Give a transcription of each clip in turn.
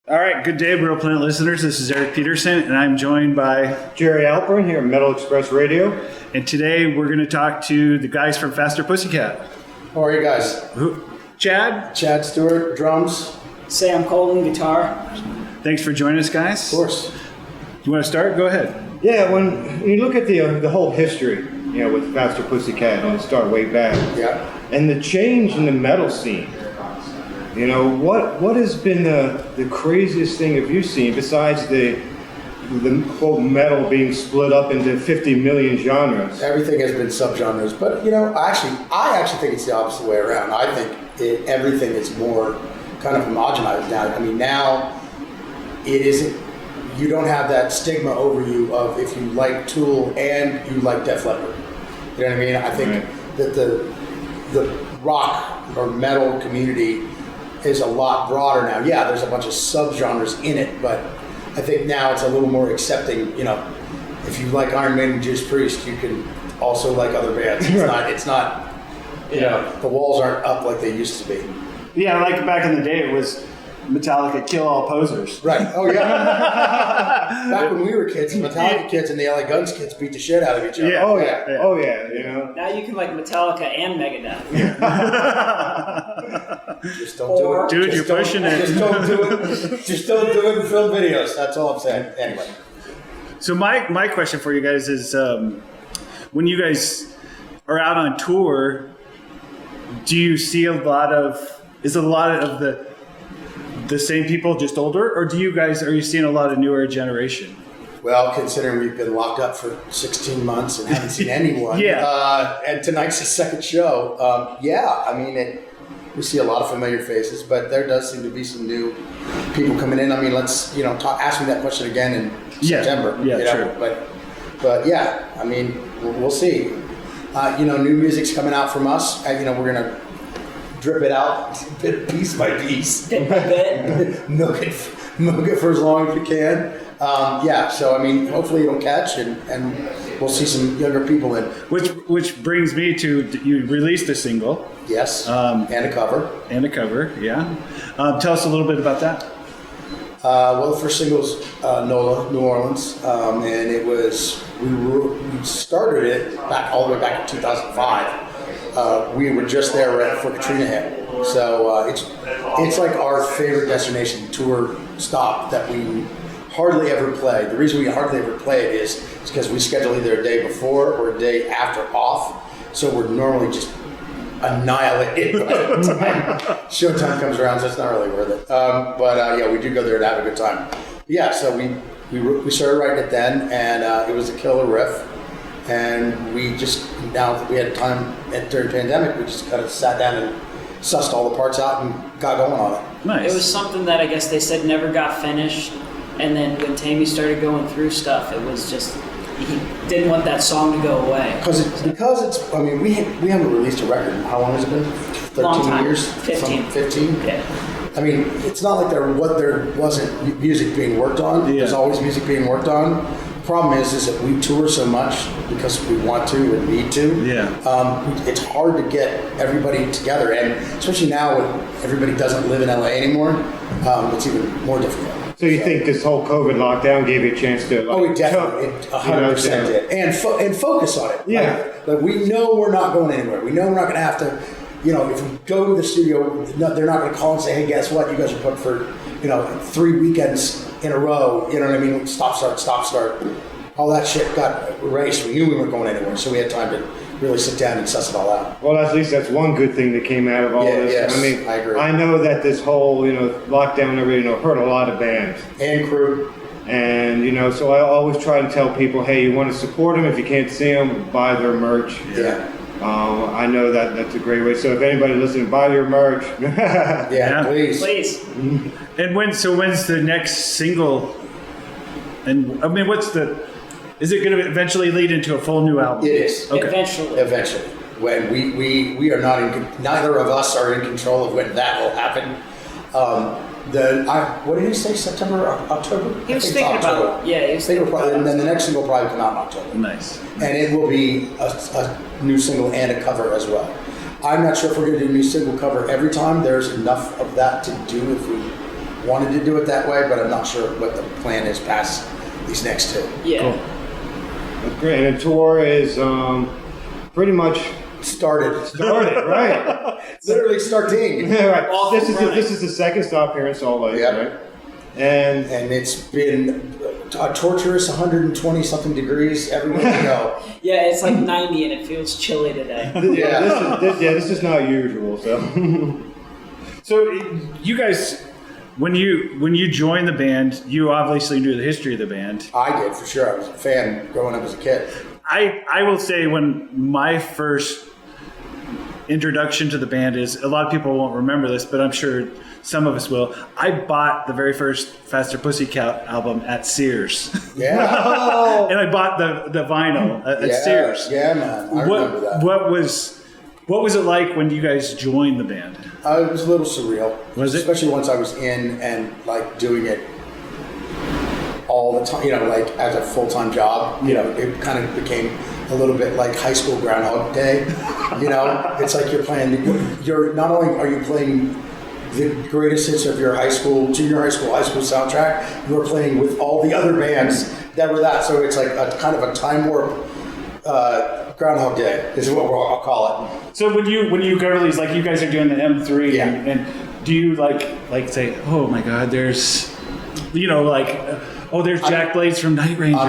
All right, good day, Real Planet listeners. This is Eric Peterson, and I'm joined by Jerry Alperin here at Metal Express Radio. And today we're going to talk to the guys from Faster Pussycat. How are you guys? Chad? Chad Stewart, drums. Sam Colton, guitar. Thanks for joining us, guys. Of course. You want to start? Go ahead. Yeah, when you look at the whole history, with Faster Pussycat, and start way back, and the change in the metal scene, what has been the craziest thing have you seen besides the quote metal being split up into 50 million genres? Everything has been subgenres, but I actually think it's the opposite way around. I think everything is more kind of homogenized now. I mean, now it isn't. You don't have that stigma over you of if you like Tool and you like Def Leppard. You know what I mean? I think that the rock or metal community is a lot broader now. Yeah, there's a bunch of subgenres in it, but I think now it's a little more accepting. If you like Iron Maiden, Judas Priest, you can also like other bands. It's not. The walls aren't up like they used to be. Yeah, like back in the day, it was Metallica, kill all posers. Right. Oh yeah. Back when we were kids, the Metallica kids and the LA Guns kids beat the shit out of each other. Yeah. Oh yeah. Oh yeah. Now you can like Metallica and Megadeth. Just don't do it. Dude, you're pushing it. Just don't do it. Just don't do it in film videos. That's all I'm saying. Anyway. So my question for you guys is, when you guys are out on tour, do you see a lot of the same people, just older, or are you seeing a lot of newer generation? Well, considering we've been locked up for 16 months and haven't seen anyone, and tonight's the second show, we see a lot of familiar faces, but there does seem to be some new people coming in. I mean, let's ask me that question again in September. Yeah, true. But yeah, I mean, we'll see. New music's coming out from us. We're gonna drip it out piece by piece. Bit by bit. milk it for as long as you can. So I mean, hopefully it'll catch and we'll see some younger people in. Which brings me to, you released a single. Yes, and a cover. Yeah. Tell us a little bit about that. Well, the first single's NOLA, New Orleans, and it was, we started it all the way back in 2005. We were just there right before Katrina hit. So it's like our favorite destination tour stop that we hardly ever play. The reason we hardly ever play it is because we schedule either a day before or a day after off. So we're normally just annihilated by the time showtime comes around, so it's not really worth it. We do go there to have a good time. Yeah, so we started writing it then, and it was a killer riff. And we just, now that we had time during the pandemic, we just kind of sat down and sussed all the parts out and got going on it. Nice. It was something that I guess they said never got finished. And then when Tammy started going through stuff, it was just, he didn't want that song to go away. Because it's, I mean, we haven't released a record. How long has it been? 13 Long time. years? 15. 15? Yeah. I mean, it's not like there wasn't music being worked on. Yeah. There's always music being worked on. The problem is that we tour so much because we want to and need to. Yeah. It's hard to get everybody together, and especially now when everybody doesn't live in LA anymore, it's even more difficult. So you think this whole COVID lockdown gave you a chance to? We definitely 100% did, and focus on it. Yeah. Like we know we're not going anywhere. We know we're not going to have to. If we go to the studio, they're not going to call and say, "Hey, guess what? You guys are booked for 3 weekends in a row." You know what I mean? Stop, start. All that shit got erased. We knew we weren't going anywhere, so we had time to really sit down and suss it all out. Well, at least that's one good thing that came out of all this. Yes, I mean, I agree. I know that this whole lockdown and everything hurt a lot of bands And crew. and so I always try to tell people, hey, you want to support them. If you can't see them, buy their merch. Yeah. I know that's a great way. So if anybody listening, buy your merch. Yeah, please. Please. And when's the next single? And I mean, is it going to eventually lead into a full new album? It is. Okay. Eventually. When we are not neither of us are in control of when that will happen. What did he say? September, October? He was thinking about it. Yeah, he was thinking about it. And then the next single will probably come out in October. Nice. And it will be a new single and a cover as well. I'm not sure if we're going to do a new single cover every time. There's enough of that to do if we wanted to do it that way, but I'm not sure what the plan is past these next two. Yeah. That's great. And the tour is pretty much Started. right? Literally starting. Yeah, right. Off This and running. is the second stop here in Salt Lake, Yep. right? And And it's been a torturous 120 something degrees everywhere we go. Yeah, it's like 90 and it feels chilly today. this is not usual. So So you guys, when you joined the band, you obviously knew the history of the band. I did, for sure. I was a fan growing up as a kid. I will say when my first introduction to the band is, a lot of people won't remember this, but I'm sure some of us will. I bought the very first Faster Pussycat album at Sears. Yeah. And I bought the vinyl at Sears. Yeah, man. I remember that. What was it like when you guys joined the band? It was a little surreal. Was it? Especially once I was in and like doing it all the time, you know, like as a full-time job. You know, it kind of became a little bit like high school Groundhog Day. You know, it's like you're not only are you playing the greatest hits of your high school, junior high school soundtrack, you are playing with all the other bands that were that. So it's like a kind of a time warp Groundhog Day is what I'll call it. So when you go to these, like you guys are doing the M3, Yeah. and do you like say, oh my God, there's, you know, like, oh, there's Jack Blades from Night Ranger.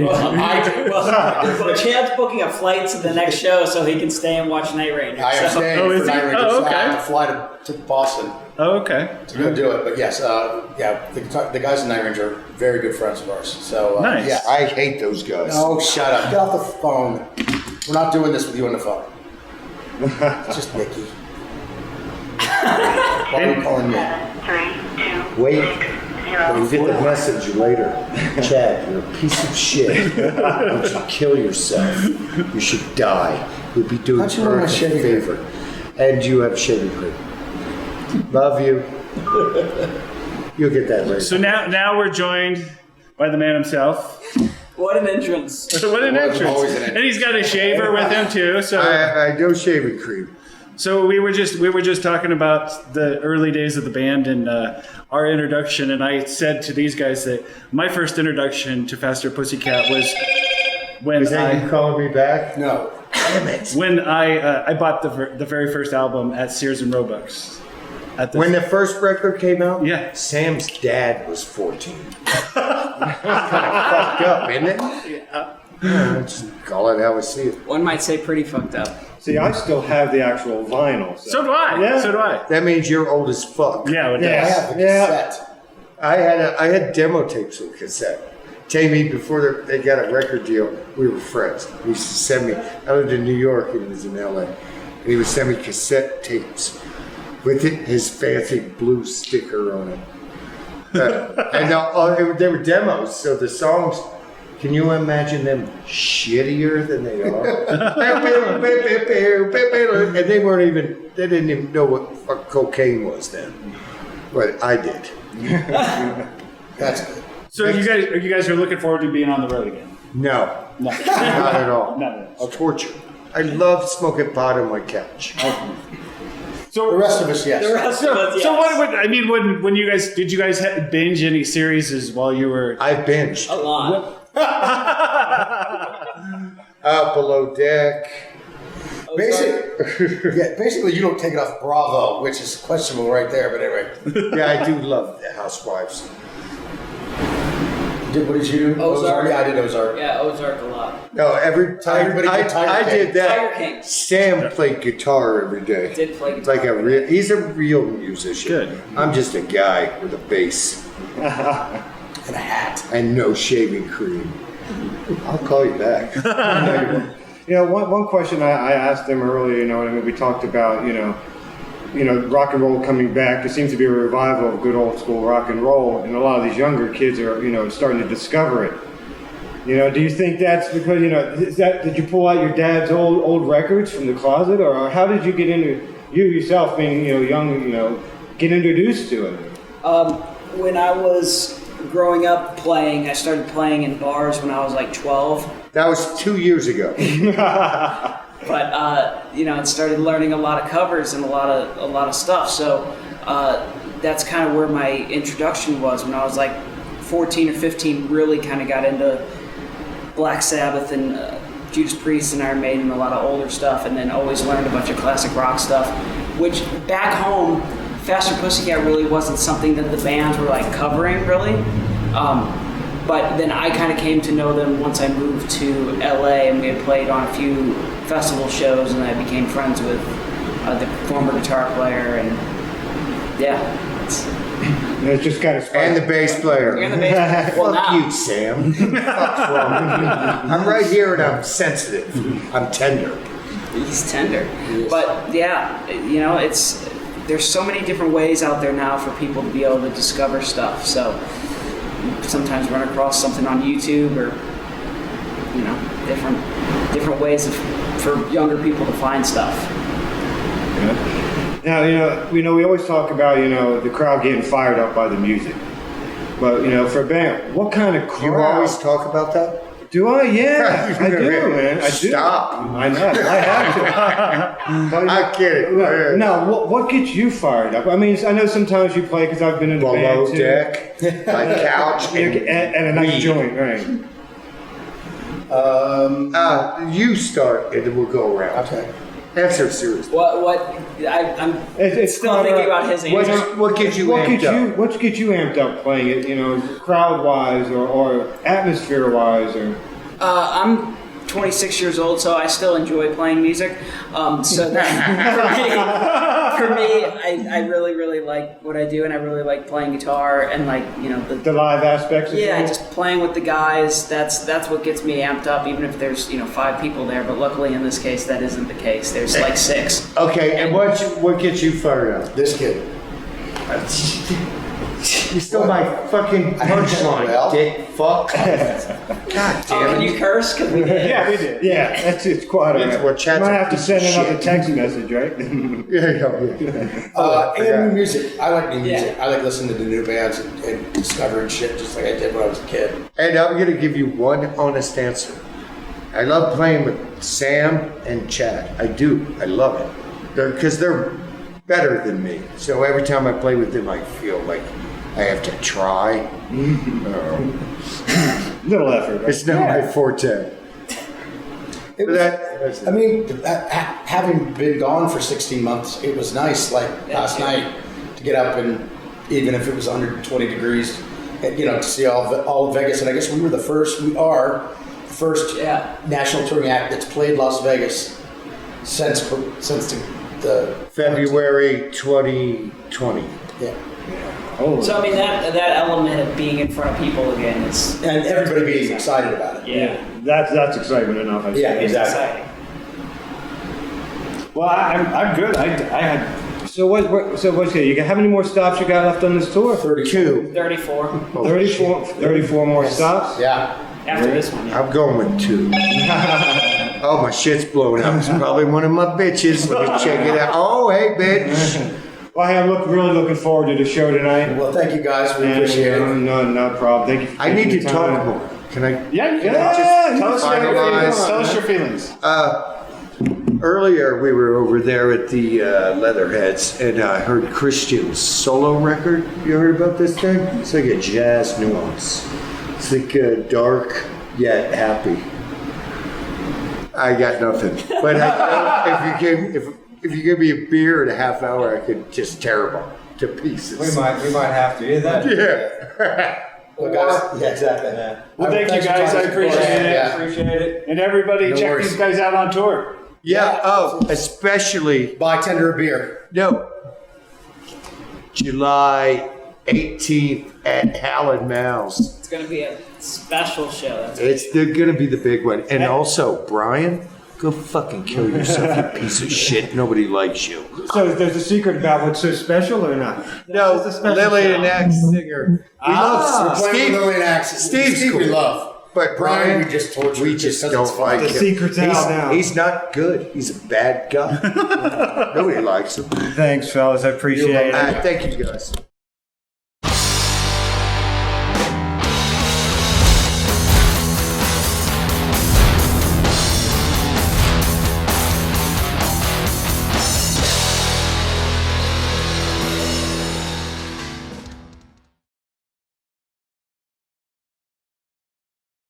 Well, Chad's booking a flight to the next show so he can stay and watch Night Ranger. I am So- staying Oh, for is he? Night Ranger, Oh, so I okay. have to fly to Boston Oh, okay. to go do it. But yes, the guys in Night Ranger are very good friends of ours. So Nice. yeah. I hate those guys. No, shut up. Get off the phone. We're not doing this with you on the phone. It's just Nikki. Why are you calling me? 3, 2, Wait, 0. you'll get the message later. Chad, you're a piece of shit. Don't you kill yourself. You should die. You'll be doing How'd you know my Earth a shaving cream? favor. And you have shaving cream. Love you. You'll get that later. So now we're joined by the man himself. What an entrance. What an Always entrance! an entrance. And he's got a shaver with him too. So I know shaving cream. So we were just talking about the early days of the band and our introduction, and I said to these guys that my first introduction to Faster Pussycat was when Is that you calling me back? No. Damn it. when I bought the very first album at Sears and Roebuck's. At the, When the first record came out, Yeah. Sam's dad was 14. Kind of fucked up, isn't it? Yeah. Just call it how I see it. One might say pretty fucked up. see, I still have the actual vinyl. so do I. Yeah. So do I. That means you're old as fuck. Yeah. It I does. have the Yeah. cassette. I had demo tapes with cassette. Tammy, before they got a record deal, we were friends. He used to send me. I lived in New York and he was in LA, and he would send me cassette tapes with his fancy blue sticker on it. And they were demos, so the songs. Can you imagine them shittier than they are? And they didn't even know what fuck cocaine was then, but I did. That's good. So you guys are looking forward to being on the road again? No, No. not at all. No. It's torture. I love smoking pot on my couch. So The rest of us, yes. The rest of us, yes. So what would I mean when you guys did you guys binge any series while you were? I binged. A lot. Below Deck. Basically, you don't take it off Bravo, which is questionable right there. But anyway, Yeah, I do love the Housewives. what did you do? Ozark. Yeah, I did Ozark. Yeah, Ozark a lot. No, every time Everybody did Tiger I King. did that. Tiger King. Sam played guitar every day. Did play guitar Like a every real. He's a real musician. Good. I'm just a guy with a bass And a hat. and no shaving cream. I'll call you back. You know, one question I asked them earlier, you know, and we talked about, you know, rock and roll coming back. There seems to be a revival of good old school rock and roll, and a lot of these younger kids are, you know, starting to discover it. You know, do you think that's because, you know, did you pull out your dad's old records from the closet, or how did you get into, you yourself being, you know, young, you know, get introduced to it? When I was growing up playing, I started playing in bars when I was like 12. That was 2 years ago. But you know, and started learning a lot of covers and a lot of stuff. So that's kind of where my introduction was when I was like 14 or 15. Really kind of got into Black Sabbath and Judas Priest and Iron Maiden, a lot of older stuff, and then always learned a bunch of classic rock stuff. Which back home, Faster Pussycat really wasn't something that the bands were like covering really. But then I kind of came to know them once I moved to LA, and we had played on a few festival shows, and I became friends with the former guitar player, and yeah. It's just kind of And the bass player. And the bass player. Well, Fuck now- you, Sam. What's wrong with you? I'm right here and I'm sensitive. I'm tender. He's tender. But yeah, you know, there's so many different ways out there now for people to be able to discover stuff. So sometimes run across something on YouTube or, you know, different ways for younger people to find stuff. Now, we always talk about, the crowd getting fired up by the music. But, for a band, what kind of crowd? You always talk about that? Do I? Yeah, I do, man. I do. Stop. I know. I have to. I'm kidding. Now, what gets you fired up? I mean, I know sometimes you play because I've been in the Below band too. deck, my couch, And a nice weed. joint, right? You start and then we'll go around. Okay. Answer seriously. I'm It's still kinda- thinking about his answer. What gets you amped up? What gets you amped up playing it? Crowd wise or atmosphere wise or. I'm 26 years old, so I still enjoy playing music. So that, for me, I really, really like what I do, and I really like playing guitar and The live aspects of yeah, it? just playing with the guys. That's what gets me amped up, even if there's 5 people there. But luckily, in this case, that isn't the case. There's like 6. Okay, and what gets you fired up? This kid. You stole my fucking punchline, Well. dick fuck. God Oh, damn can it. you curse? Because we did. Yeah, we did. Yeah, it's quite That's alright. what chat's Might a have to piece send of another shit. text message, right? And new music. I like new music. Yeah. I like listening to the new bands and discovering shit just like I did when I was a kid. And I'm going to give you one honest answer. I love playing with Sam and Chad. I do. I love it. Because they're better than me. So every time I play with them, I feel like I have to try. Little effort. Right? It's not my forte. It was, That's I mean, having been gone for 16 months, it was nice, like last night, to get up and even if it was 120 degrees, and, to see all of Vegas. And I guess we are the first Yeah. national touring act that's played Las Vegas since the February 2020. yeah. Oh, So I mean that element of being in front of people again is And everybody being excited about it. yeah. that's excitement enough. I Yeah, think. It's exactly. exciting. Well, I'm good. I had So what's you got? How many more stops you got left on this tour? 32. 34 34 more stops. Yeah. after this one. Yeah. I'm going with 2. Oh, my shit's blowing up. It's probably one of my bitches. Let me check it out. Oh, hey, bitch. Well, hey, I'm really looking forward to the show tonight. Well, thank you guys. We appreciate it. No problem. Thank you. For I need to taking the time. talk more. Can I? yeah. Tell us your finalize. feelings. Tell us your feelings. Earlier, we were over there at the Leatherheads, and I heard Christian's solo record. You heard about this thing? It's like a jazz nuance. It's like dark yet happy. I got nothing. But if you give me a beer in a half hour, I could just tear them to pieces. We might have to. Is that? Yeah. Well, guys, yeah, exactly. Well, thank you Thanks for guys. I talking. appreciate it. Yeah. Appreciate it. And everybody, No check worries. these guys out on tour. Yeah. Oh, especially Buy tender a beer. no. July 18th at Howland Mouse. It's gonna be a special show. That's They're gonna be the big one. And also, Brian, go fucking kill yourself, you piece of shit. Nobody likes you. So there's a secret about what's so special or not? No, It's a special Lily show. and Axe singer. We love We're playing Steve. with Lily and Axe. Steve's Steve we cool. love. But Brian, Brian, we just torture. we just because don't it's like fun. The him. secret's out now. He's not good. He's a bad guy. Nobody likes him. Thanks, fellas. I appreciate it. Thank you guys.